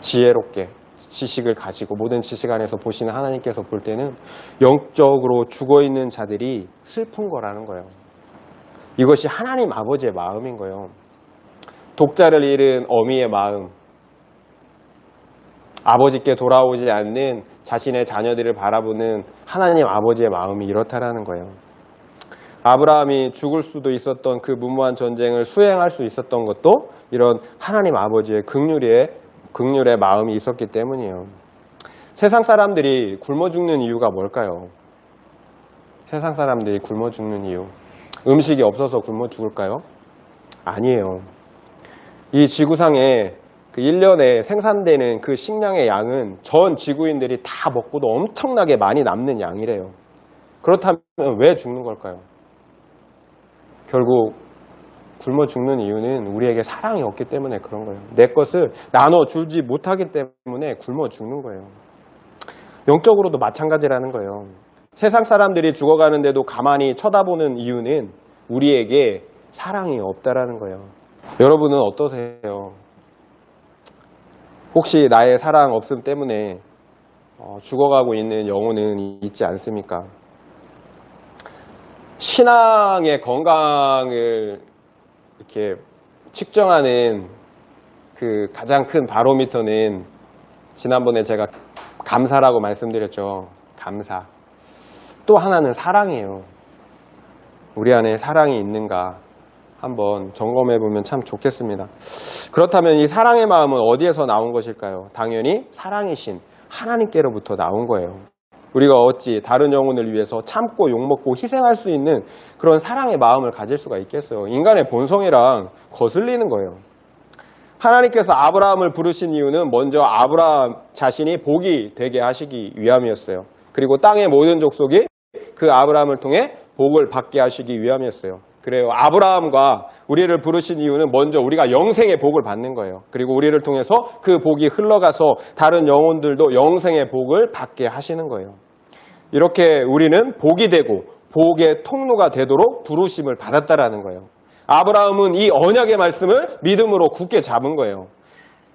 [SPEAKER 1] 지혜롭게 지식을 가지고 모든 지식 안에서 보시는 하나님께서 볼 때는 영적으로 죽어있는 자들이 슬픈 거라는 거예요. 이것이 하나님 아버지의 마음인 거예요. 독자를 잃은 어미의 마음, 아버지께 돌아오지 않는 자신의 자녀들을 바라보는 하나님 아버지의 마음이 이렇다라는 거예요. 아브라함이 죽을 수도 있었던 그 무모한 전쟁을 수행할 수 있었던 것도 이런 하나님 아버지의 긍휼의 마음이 있었기 때문이에요. 세상 사람들이 굶어 죽는 이유가 뭘까요? 세상 사람들이 굶어 죽는 이유. 음식이 없어서 굶어 죽을까요? 아니에요. 이 지구상에 그 1년에 생산되는 그 식량의 양은 전 지구인들이 다 먹고도 엄청나게 많이 남는 양이래요. 그렇다면 왜 죽는 걸까요? 결국 굶어 죽는 이유는 우리에게 사랑이 없기 때문에 그런 거예요. 내 것을 나눠주지 못하기 때문에 굶어 죽는 거예요. 영적으로도 마찬가지라는 거예요. 세상 사람들이 죽어가는데도 가만히 쳐다보는 이유는 우리에게 사랑이 없다라는 거예요. 여러분은 어떠세요? 혹시 나의 사랑 없음 때문에 죽어가고 있는 영혼은 있지 않습니까? 신앙의 건강을 이렇게 측정하는 그 가장 큰 바로미터는 지난번에 제가 감사라고 말씀드렸죠. 감사. 또 하나는 사랑이에요. 우리 안에 사랑이 있는가 한번 점검해 보면 참 좋겠습니다. 그렇다면 이 사랑의 마음은 어디에서 나온 것일까요? 당연히 사랑이신 하나님께로부터 나온 거예요. 우리가 어찌 다른 영혼을 위해서 참고 욕먹고 희생할 수 있는 그런 사랑의 마음을 가질 수가 있겠어요? 인간의 본성이랑 거슬리는 거예요. 하나님께서 아브라함을 부르신 이유는 먼저 아브라함 자신이 복이 되게 하시기 위함이었어요. 그리고 땅의 모든 족속이 그 아브라함을 통해 복을 받게 하시기 위함이었어요. 그래요. 아브라함과 우리를 부르신 이유는 먼저 우리가 영생의 복을 받는 거예요. 그리고 우리를 통해서 그 복이 흘러가서 다른 영혼들도 영생의 복을 받게 하시는 거예요. 이렇게 우리는 복이 되고 복의 통로가 되도록 부르심을 받았다라는 거예요. 아브라함은 이 언약의 말씀을 믿음으로 굳게 잡은 거예요.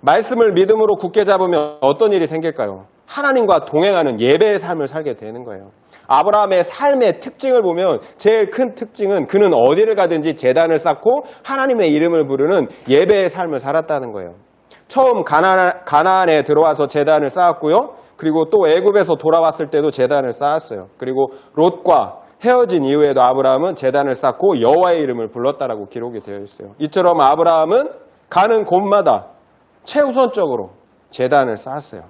[SPEAKER 1] 말씀을 믿음으로 굳게 잡으면 어떤 일이 생길까요? 하나님과 동행하는 예배의 삶을 살게 되는 거예요. 아브라함의 삶의 특징을 보면 제일 큰 특징은 그는 어디를 가든지 제단을 쌓고 하나님의 이름을 부르는 예배의 삶을 살았다는 거예요. 처음 가나안에 들어와서 제단을 쌓았고요. 그리고 또 애굽에서 돌아왔을 때도 제단을 쌓았어요. 그리고 롯과 헤어진 이후에도 아브라함은 제단을 쌓고 여호와의 이름을 불렀다라고 기록이 되어 있어요. 이처럼 아브라함은 가는 곳마다 최우선적으로 제단을 쌓았어요.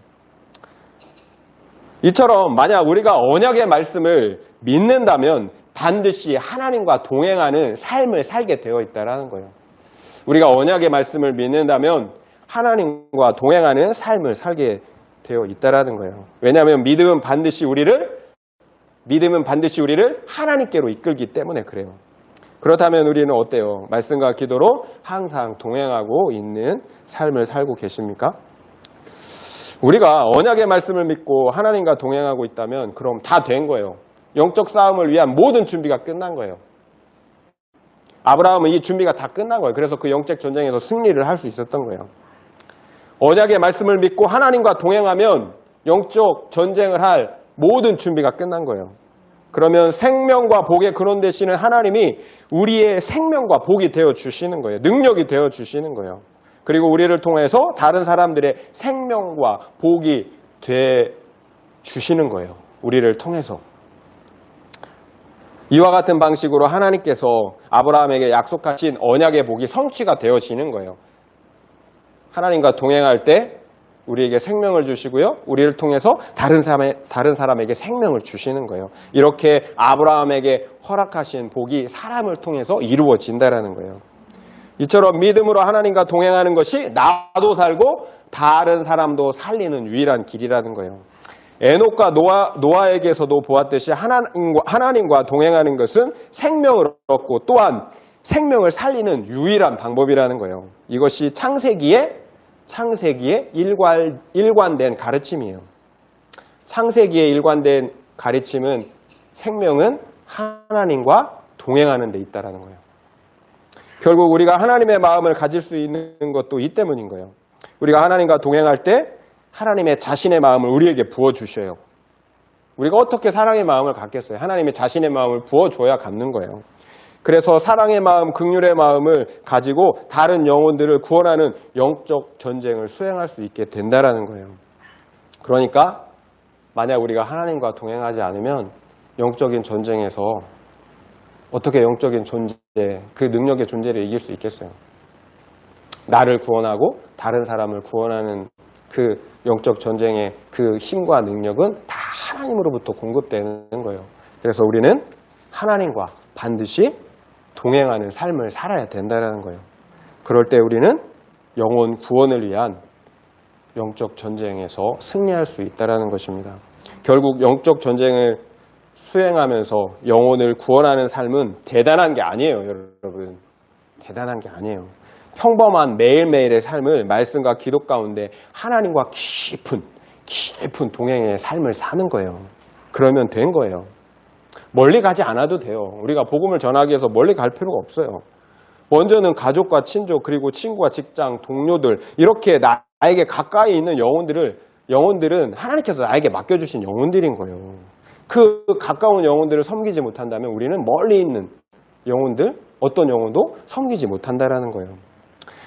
[SPEAKER 1] 이처럼 만약 우리가 언약의 말씀을 믿는다면 반드시 하나님과 동행하는 삶을 살게 되어 있다는 거예요. 우리가 언약의 말씀을 믿는다면 하나님과 동행하는 삶을 살게 되어 있다는 거예요. 왜냐하면 믿음은 반드시 우리를 하나님께로 이끌기 때문에 그래요. 그렇다면 우리는 어때요? 말씀과 기도로 항상 동행하고 있는 삶을 살고 계십니까? 우리가 언약의 말씀을 믿고 하나님과 동행하고 있다면 그럼 다 된 거예요. 영적 싸움을 위한 모든 준비가 끝난 거예요. 아브라함은 이 준비가 다 끝난 거예요. 그래서 그 영적 전쟁에서 승리를 할 수 있었던 거예요. 언약의 말씀을 믿고 하나님과 동행하면 영적 전쟁을 할 모든 준비가 끝난 거예요. 그러면 생명과 복의 근원 되시는 하나님이 우리의 생명과 복이 되어 주시는 거예요. 능력이 되어 주시는 거예요. 그리고 우리를 통해서 다른 사람들의 생명과 복이 돼 주시는 거예요. 우리를 통해서. 이와 같은 방식으로 하나님께서 아브라함에게 약속하신 언약의 복이 성취가 되어지는 거예요. 하나님과 동행할 때 우리에게 생명을 주시고요. 우리를 통해서 다른 사람에게 생명을 주시는 거예요. 이렇게 아브라함에게 허락하신 복이 사람을 통해서 이루어진다라는 거예요. 이처럼 믿음으로 하나님과 동행하는 것이 나도 살고 다른 사람도 살리는 유일한 길이라는 거예요. 에녹과 노아에게서도 보았듯이 하나님과 동행하는 것은 생명을 얻고 또한 생명을 살리는 유일한 방법이라는 거예요. 이것이 창세기의 일관된 가르침이에요. 창세기의 일관된 가르침은 생명은 하나님과 동행하는 데 있다는 거예요. 결국 우리가 하나님의 마음을 가질 수 있는 것도 이 때문인 거예요. 우리가 하나님과 동행할 때 하나님의 자신의 마음을 우리에게 부어주셔요. 우리가 어떻게 사랑의 마음을 갖겠어요? 하나님의 자신의 마음을 부어줘야 갖는 거예요. 그래서 사랑의 마음, 긍휼의 마음을 가지고 다른 영혼들을 구원하는 영적 전쟁을 수행할 수 있게 된다라는 거예요. 그러니까 만약 우리가 하나님과 동행하지 않으면 영적인 전쟁에서 어떻게 영적인 존재, 그 능력의 존재를 이길 수 있겠어요? 나를 구원하고 다른 사람을 구원하는 그 영적 전쟁의 그 힘과 능력은 다 하나님으로부터 공급되는 거예요. 그래서 우리는 하나님과 반드시 동행하는 삶을 살아야 된다는 거예요. 그럴 때 우리는 영혼 구원을 위한 영적 전쟁에서 승리할 수 있다는 것입니다. 결국 영적 전쟁을 수행하면서 영혼을 구원하는 삶은 대단한 게 아니에요, 여러분. 대단한 게 아니에요. 평범한 매일매일의 삶을 말씀과 기도 가운데 하나님과 깊은 동행의 삶을 사는 거예요. 그러면 된 거예요. 멀리 가지 않아도 돼요. 우리가 복음을 전하기 위해서 멀리 갈 필요가 없어요. 먼저는 가족과 친족, 그리고 친구와 직장, 동료들, 이렇게 나에게 가까이 있는 영혼들은 하나님께서 나에게 맡겨주신 영혼들인 거예요. 그 가까운 영혼들을 섬기지 못한다면 우리는 멀리 있는 영혼들, 어떤 영혼도 섬기지 못한다라는 거예요.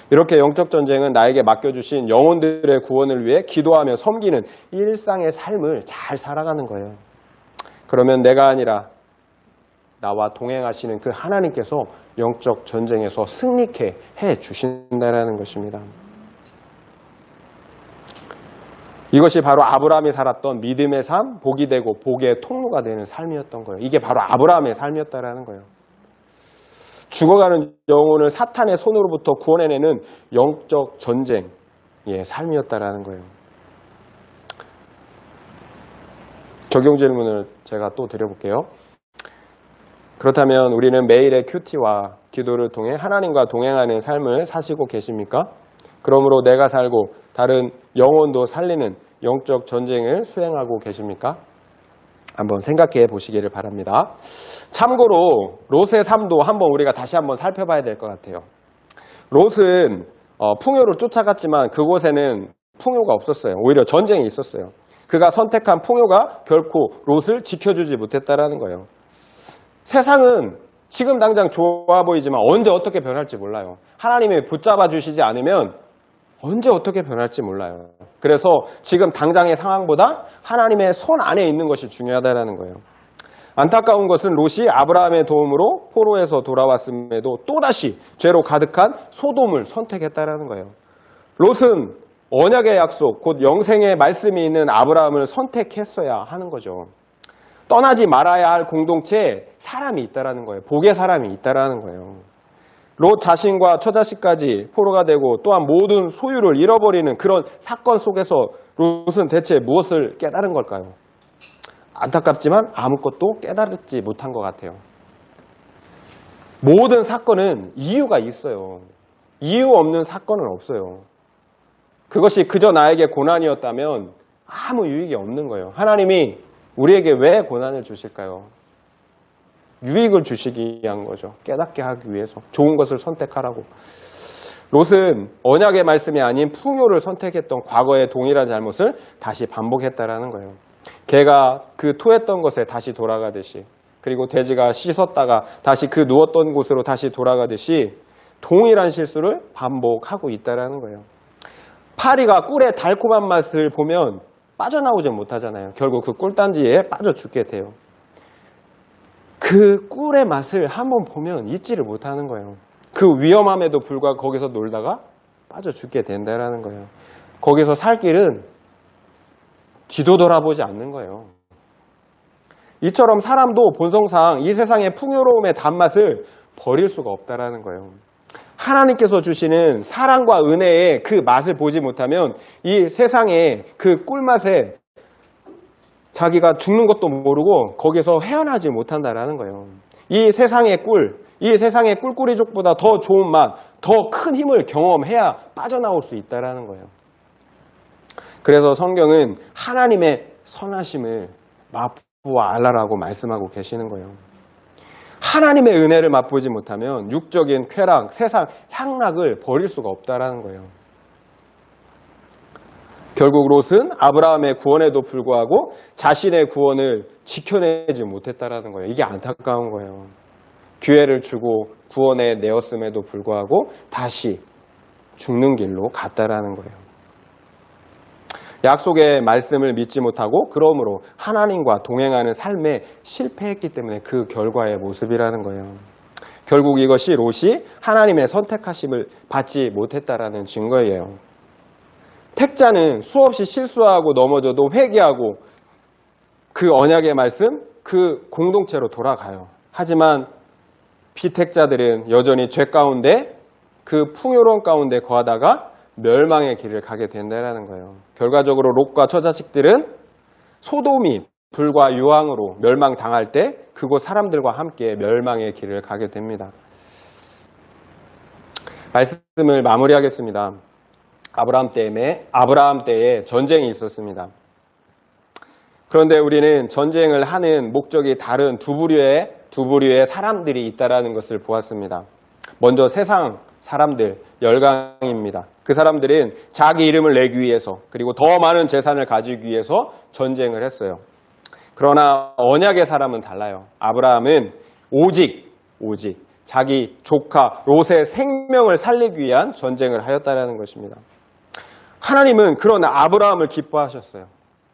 [SPEAKER 1] 이렇게 영적 전쟁은 나에게 맡겨주신 영혼들의 구원을 위해 기도하며 섬기는 일상의 삶을 잘 살아가는 거예요. 그러면 내가 아니라 나와 동행하시는 그 하나님께서 영적 전쟁에서 승리케 해 주신다라는 것입니다. 이것이 바로 아브라함이 살았던 믿음의 삶, 복이 되고 복의 통로가 되는 삶이었던 거예요. 이게 바로 아브라함의 삶이었다라는 거예요. 죽어가는 영혼을 사탄의 손으로부터 구원해내는 영적 전쟁의 삶이었다라는 거예요. 적용 질문을 제가 또 드려볼게요. 그렇다면 우리는 매일의 큐티와 기도를 통해 하나님과 동행하는 삶을 사시고 계십니까? 그러므로 내가 살고 다른 영혼도 살리는 영적 전쟁을 수행하고 계십니까? 한번 생각해 보시기를 바랍니다. 참고로 롯의 삶도 한번 우리가 다시 한번 살펴봐야 될 것 같아요. 롯은 풍요를 쫓아갔지만 그곳에는 풍요가 없었어요. 오히려 전쟁이 있었어요. 그가 선택한 풍요가 결코 롯을 지켜주지 못했다라는 거예요. 세상은 지금 당장 좋아 보이지만 언제 어떻게 변할지 몰라요. 하나님이 붙잡아 주시지 않으면 언제 어떻게 변할지 몰라요. 그래서 지금 당장의 상황보다 하나님의 손 안에 있는 것이 중요하다는 거예요. 안타까운 것은 롯이 아브라함의 도움으로 포로에서 돌아왔음에도 또다시 죄로 가득한 소돔을 선택했다는 거예요. 롯은 언약의 약속, 곧 영생의 말씀이 있는 아브라함을 선택했어야 하는 거죠. 떠나지 말아야 할 공동체에 사람이 있다는 거예요. 복의 사람이 있다는 거예요. 롯 자신과 처자식까지 포로가 되고 또한 모든 소유를 잃어버리는 그런 사건 속에서 롯은 대체 무엇을 깨달은 걸까요? 안타깝지만 아무것도 깨달지 못한 것 같아요. 모든 사건은 이유가 있어요. 이유 없는 사건은 없어요. 그것이 그저 나에게 고난이었다면 아무 유익이 없는 거예요. 하나님이 우리에게 왜 고난을 주실까요? 유익을 주시기 위한 거죠. 깨닫게 하기 위해서. 좋은 것을 선택하라고. 롯은 언약의 말씀이 아닌 풍요를 선택했던 과거의 동일한 잘못을 다시 반복했다라는 거예요. 개가 그 토했던 것에 다시 돌아가듯이, 그리고 돼지가 씻었다가 다시 그 누웠던 곳으로 다시 돌아가듯이 동일한 실수를 반복하고 있다라는 거예요. 파리가 꿀의 달콤한 맛을 보면 빠져나오지 못하잖아요. 결국 그 꿀단지에 빠져 죽게 돼요. 그 꿀의 맛을 한번 보면 잊지를 못하는 거예요. 그 위험함에도 불구하고 거기서 놀다가 빠져 죽게 된다는 거예요. 거기서 살 길은 뒤도 돌아보지 않는 거예요. 이처럼 사람도 본성상 이 세상의 풍요로움의 단맛을 버릴 수가 없다는 거예요. 하나님께서 주시는 사랑과 은혜의 그 맛을 보지 못하면 이 세상의 그 꿀맛에 자기가 죽는 것도 모르고 거기서 헤어나지 못한다라는 거예요. 이 세상의 꿀꿀이족보다 더 좋은 맛, 더 큰 힘을 경험해야 빠져나올 수 있다라는 거예요. 그래서 성경은 하나님의 선하심을 맛보아 알라라고 말씀하고 계시는 거예요. 하나님의 은혜를 맛보지 못하면 육적인 쾌락, 세상 향락을 버릴 수가 없다라는 거예요. 결국 롯은 아브라함의 구원에도 불구하고 자신의 구원을 지켜내지 못했다라는 거예요. 이게 안타까운 거예요. 기회를 주고 구원해 내었음에도 불구하고 다시 죽는 길로 갔다라는 거예요. 약속의 말씀을 믿지 못하고 그러므로 하나님과 동행하는 삶에 실패했기 때문에 그 결과의 모습이라는 거예요. 결국 이것이 롯이 하나님의 선택하심을 받지 못했다라는 증거예요. 택자는 수없이 실수하고 넘어져도 회개하고 그 언약의 말씀, 그 공동체로 돌아가요. 하지만 비택자들은 여전히 죄 가운데 그 풍요로운 가운데 거하다가 멸망의 길을 가게 된다는 거예요. 결과적으로 롯과 처자식들은 소돔이 불과 유황으로 멸망당할 때 그곳 사람들과 함께 멸망의 길을 가게 됩니다. 말씀을 마무리하겠습니다. 아브라함 때에 전쟁이 있었습니다. 그런데 우리는 전쟁을 하는 목적이 다른 두 부류의 사람들이 있다는 것을 보았습니다. 먼저 세상 사람들, 열강입니다. 그 사람들은 자기 이름을 내기 위해서 그리고 더 많은 재산을 가지기 위해서 전쟁을 했어요. 그러나 언약의 사람은 달라요. 아브라함은 오직 자기 조카 롯의 생명을 살리기 위한 전쟁을 하였다는 것입니다. 하나님은 그런 아브라함을 기뻐하셨어요.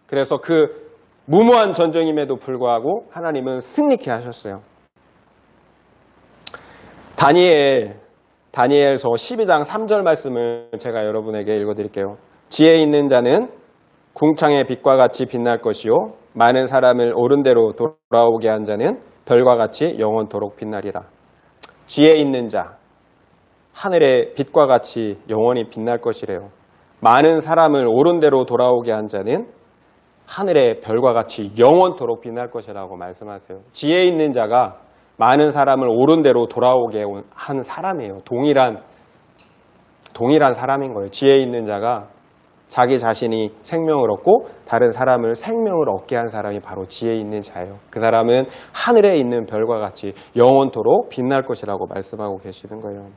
[SPEAKER 1] 그래서 그 무모한 전쟁임에도 불구하고 하나님은 승리케 하셨어요. 다니엘서 12장 3절 말씀을 제가 여러분에게 읽어드릴게요. 지혜 있는 자는 궁창의 빛과 같이 빛날 것이요 많은 사람을 옳은 대로 돌아오게 한 자는 별과 같이 영원토록 빛나리라. 지혜 있는 자, 하늘의 빛과 같이 영원히 빛날 것이래요. 많은 사람을 옳은 대로 돌아오게 한 자는 하늘의 별과 같이 영원토록 빛날 것이라고 말씀하세요. 지혜 있는 자가 많은 사람을 옳은 대로 돌아오게 한 사람이에요. 동일한 사람인 거예요. 지혜 있는 자가 자기 자신이 생명을 얻고 다른 사람을 생명을 얻게 한 사람이 바로 지혜 있는 자예요. 그 사람은 하늘에 있는 별과 같이 영원토록 빛날 것이라고 말씀하고 계시는 거예요.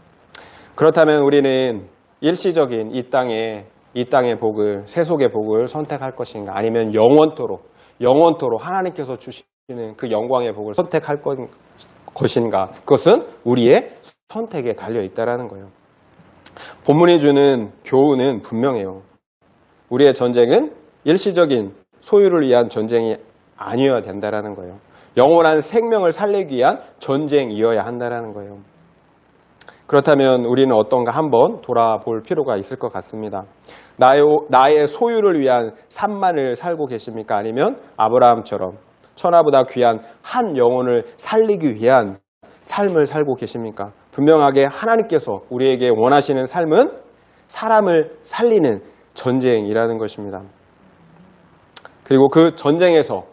[SPEAKER 1] 그렇다면 우리는 일시적인 이 땅의 복을, 세속의 복을 선택할 것인가? 아니면 영원토록 하나님께서 주시는 그 영광의 복을 선택할 것인가? 그것은 우리의 선택에 달려 있다는 거예요. 본문이 주는 교훈은 분명해요. 우리의 전쟁은 일시적인 소유를 위한 전쟁이 아니어야 된다는 거예요. 영원한 생명을 살리기 위한 전쟁이어야 한다는 거예요. 그렇다면 우리는 어떤가 한번 돌아볼 필요가 있을 것 같습니다. 나의 소유를 위한 삶만을 살고 계십니까? 아니면 아브라함처럼 천하보다 귀한 한 영혼을 살리기 위한 삶을 살고 계십니까? 분명하게 하나님께서 우리에게 원하시는 삶은 사람을 살리는 전쟁이라는 것입니다. 그리고 그 전쟁에서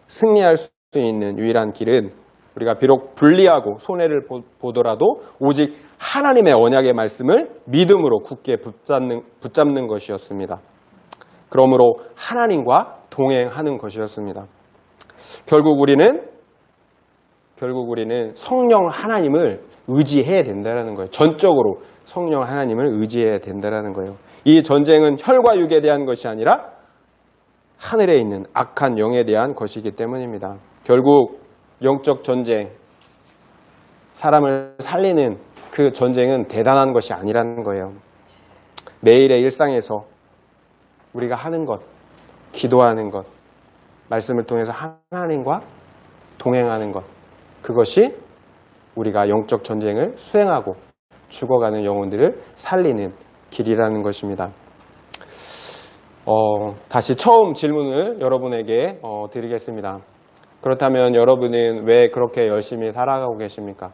[SPEAKER 1] 승리할 수 있는 유일한 길은 우리가 비록 불리하고 손해를 보더라도 오직 하나님의 언약의 말씀을 믿음으로 굳게 붙잡는 것이었습니다. 그러므로 하나님과 동행하는 것이었습니다. 결국 우리는 성령 하나님을 의지해야 된다는 거예요. 전적으로 성령 하나님을 의지해야 된다는 거예요. 이 전쟁은 혈과 육에 대한 것이 아니라 하늘에 있는 악한 영에 대한 것이기 때문입니다. 결국 영적 전쟁, 사람을 살리는 그 전쟁은 대단한 것이 아니라는 거예요. 매일의 일상에서 우리가 하는 것, 기도하는 것, 말씀을 통해서 하나님과 동행하는 것, 그것이 우리가 영적 전쟁을 수행하고 죽어가는 영혼들을 살리는 길이라는 것입니다. 다시 처음 질문을 여러분에게 드리겠습니다. 그렇다면 여러분은 왜 그렇게 열심히 살아가고 계십니까?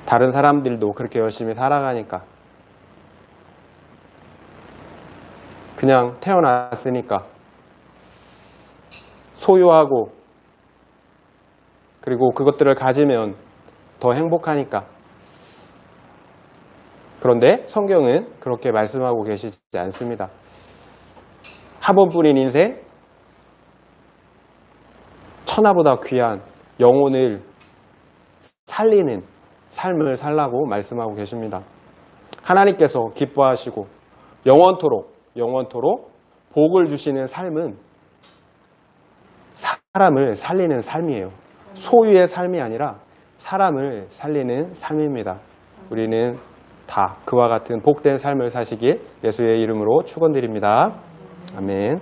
[SPEAKER 1] 다른 사람들도 그렇게 열심히 살아가니까. 그냥 태어났으니까. 소유하고 그리고 그것들을 가지면 더 행복하니까. 그런데 성경은 그렇게 말씀하고 계시지 않습니다. 한 번뿐인 인생, 천하보다 귀한 영혼을 살리는 삶을 살라고 말씀하고 계십니다. 하나님께서 기뻐하시고 영원토록 복을 주시는 삶은 사람을 살리는 삶이에요. 소유의 삶이 아니라 사람을 살리는 삶입니다. 우리는 다 그와 같은 복된 삶을 사시길 예수의 이름으로 축원드립니다. 아멘.